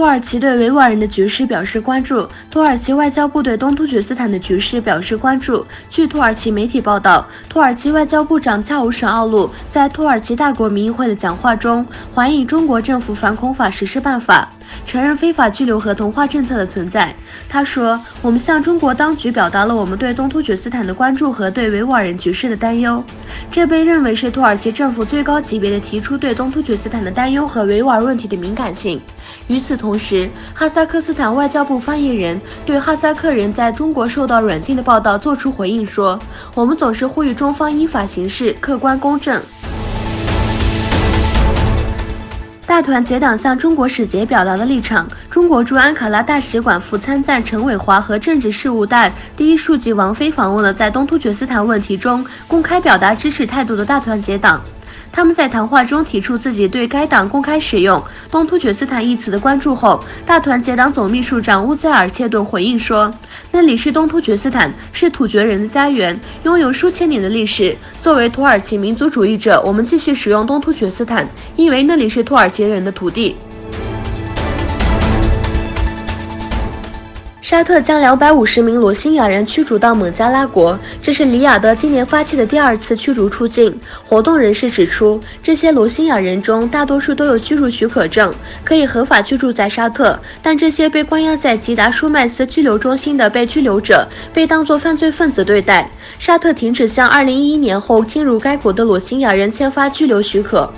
耳其对维吾尔人的局势表示关注。土耳其外交部对东突厥斯坦的局势表示关注。据土耳其媒体报道，土耳其外交部长恰武什奥路在土耳其大国民议会的讲话中，怀疑中国政府反恐法实施办法，承认非法拘留和同化政策的存在。他说：“我们向中国当局表达了我们对东突厥斯坦的关注和对维吾尔人局势的担忧。”这被认为是土耳其政府最高级别的提出对东突厥斯坦的担忧和维吾尔问题的敏感性。与此同时，哈萨克斯坦外交部发言人对哈萨克人在中国受到软禁的报道作出回应说：“我们总是呼吁中方依法行事，客观公正。”大团结党向中国使节表达了立场。中国驻安卡拉大使馆副参赞陈伟华和政治事务大第一书记王飞访问了在东突厥斯坦问题中公开表达支持态度的大团结党。他们在谈话中提出自己对该党公开使用东突厥斯坦一词的关注后，大团结党总秘书长乌兹尔切顿回应说：“那里是东突厥斯坦，是突厥人的家园，拥有数千年的历史。作为土耳其民族主义者，我们继续使用东突厥斯坦，因为那里是土耳其人的土地。”沙特将250名罗兴亚人驱逐到孟加拉国，这是里雅得今年发起的第2次驱逐出境。活动人士指出，这些罗兴亚人中大多数都有居住许可证，可以合法居住在沙特，但这些被关押在吉达舒麦斯拘留中心的被拘留者被当作犯罪分子对待。沙特停止向2011年后进入该国的罗兴亚人签发居留许可。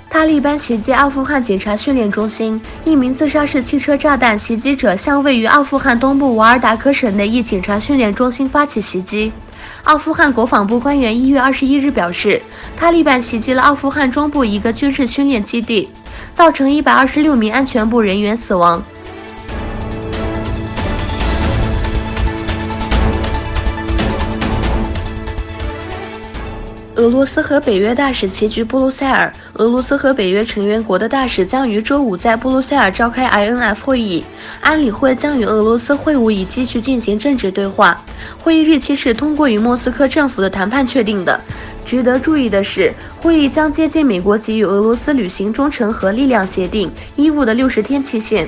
塔利班袭击阿富汗警察训练中心，一名自杀式汽车炸弹袭击者向位于阿富汗东部瓦尔达克省的一警察训练中心发起袭击。阿富汗国防部官员1月21日表示，塔利班袭击了阿富汗中部一个军事训练基地，造成126名安全部人员死亡。俄罗斯和北约大使齐聚布鲁塞尔。俄罗斯和北约成员国的大使将于周五在布鲁塞尔召开 INF 会议，安理会将与俄罗斯会晤以继续进行政治对话。会议日期是通过与莫斯科政府的谈判确定的。值得注意的是，会议将接近美国给予俄罗斯履行忠诚和力量协定义务的60天期限。